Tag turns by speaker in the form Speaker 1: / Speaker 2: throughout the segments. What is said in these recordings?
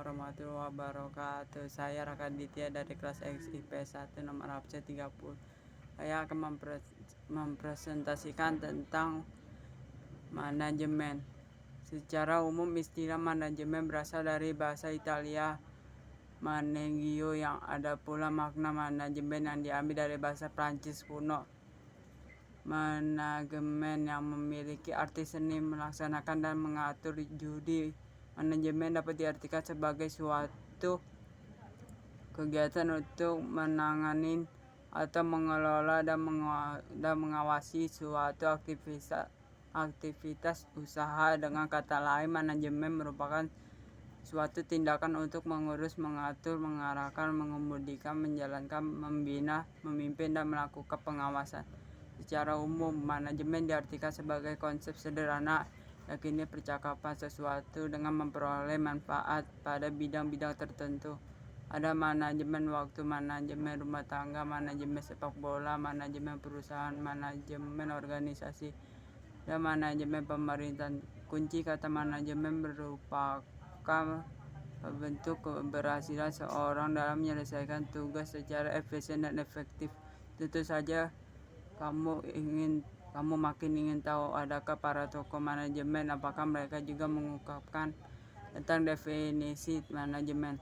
Speaker 1: warahmatullahi wabarakatuh. Saya Raka Ditya dari kelas XIP 1 nomor absen 30. Saya akan mempresentasikan tentang manajemen. Secara umum istilah manajemen berasal dari bahasa Italia managio yang ada pula makna manajemen yang diambil dari bahasa Prancis kuno. Manajemen yang memiliki arti seni melaksanakan dan mengatur judi. Manajemen dapat diartikan sebagai suatu kegiatan untuk menangani atau mengelola dan mengawasi suatu aktivitas usaha. Dengan kata lain, manajemen merupakan suatu tindakan untuk mengurus, mengatur, mengarahkan, mengemudikan, menjalankan, membina, memimpin, dan melakukan pengawasan. Secara umum, manajemen diartikan sebagai konsep sederhana, yakni percakapan sesuatu dengan memperoleh manfaat pada bidang-bidang tertentu. Ada manajemen waktu, manajemen rumah tangga, manajemen sepak bola, manajemen perusahaan, manajemen organisasi, dan manajemen pemerintahan. Kunci kata manajemen merupakan bentuk keberhasilan seorang dalam menyelesaikan tugas secara efisien dan efektif. Tentu saja kamu makin ingin tahu adakah para tokoh manajemen, apakah mereka juga mengungkapkan tentang definisi manajemen.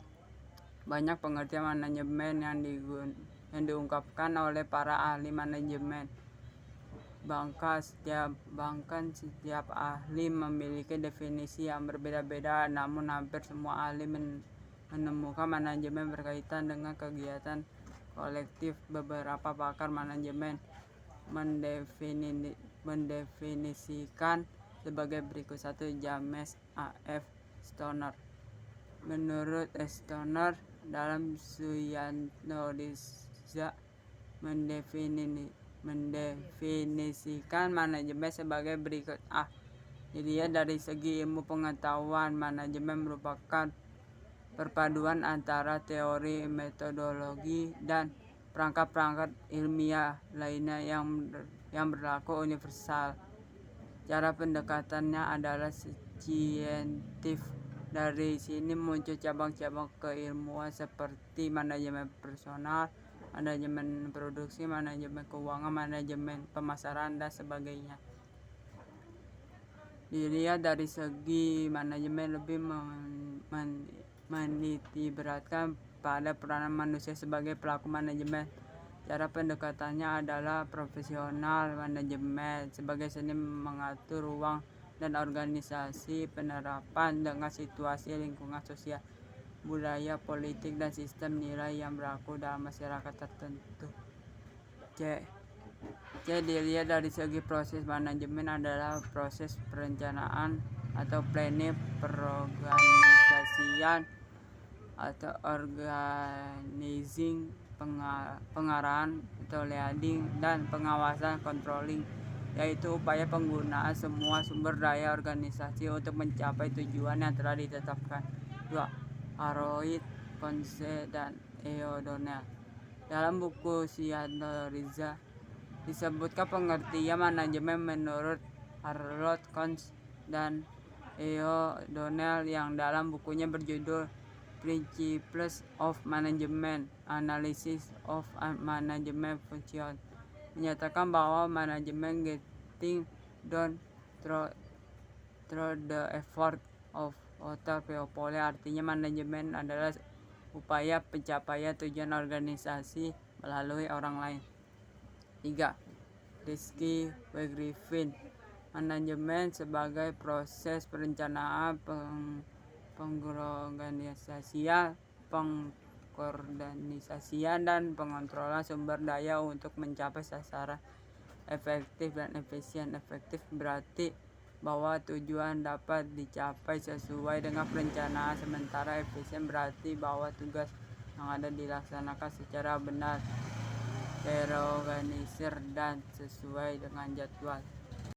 Speaker 1: Banyak pengertian manajemen yang diungkapkan oleh para ahli manajemen. Bahkan setiap ahli memiliki definisi yang berbeda-beda, namun hampir semua ahli menemukan manajemen berkaitan dengan kegiatan kolektif. Beberapa pakar manajemen mendefinisikan sebagai berikut. 1. James A.F. Stoner. Menurut Stoner, dalam Suyanoriza mendefinisikan manajemen sebagai berikut. A. Dilihat dari segi ilmu pengetahuan, manajemen merupakan perpaduan antara teori, metodologi, dan perangkat-perangkat ilmiah lainnya yang berlaku universal. Cara pendekatannya adalah saintifik. Dari sini muncul cabang-cabang keilmuan seperti manajemen personal, manajemen produksi, manajemen keuangan, manajemen pemasaran, dan sebagainya. Dilihat dari segi manajemen lebih menitikberatkan pada peranan manusia sebagai pelaku manajemen. Cara pendekatannya adalah profesional manajemen sebagai seni mengatur ruang dan organisasi penerapan dengan situasi lingkungan sosial, budaya, politik, dan sistem nilai yang berlaku dalam masyarakat tertentu. C. Dilihat dari segi proses manajemen adalah proses perencanaan atau planning, perorganisasian atau organizing, pengarahan atau leading, dan pengawasan controlling, yaitu upaya penggunaan semua sumber daya organisasi untuk mencapai tujuan yang telah ditetapkan. 2. Harold, Conce, dan E.O. Donnell. Dalam buku Suyanoriza disebutkan pengertian manajemen menurut Harold, Conce, dan E.O. Donnell yang dalam bukunya berjudul Principles of Management, Analysis of Management Function, menyatakan bahwa manajemen getting done through the effort of other people. Artinya manajemen adalah upaya pencapaian tujuan organisasi melalui orang lain. 3. Rizky W. Griffin. Manajemen sebagai proses perencanaan, pengorganisasian, dan pengontrolan sumber daya untuk mencapai sasaran efektif dan efisien. Efektif berarti bahwa tujuan dapat dicapai sesuai dengan perencanaan, sementara efisien berarti bahwa tugas yang ada dilaksanakan secara benar, terorganisir, dan sesuai dengan jadwal.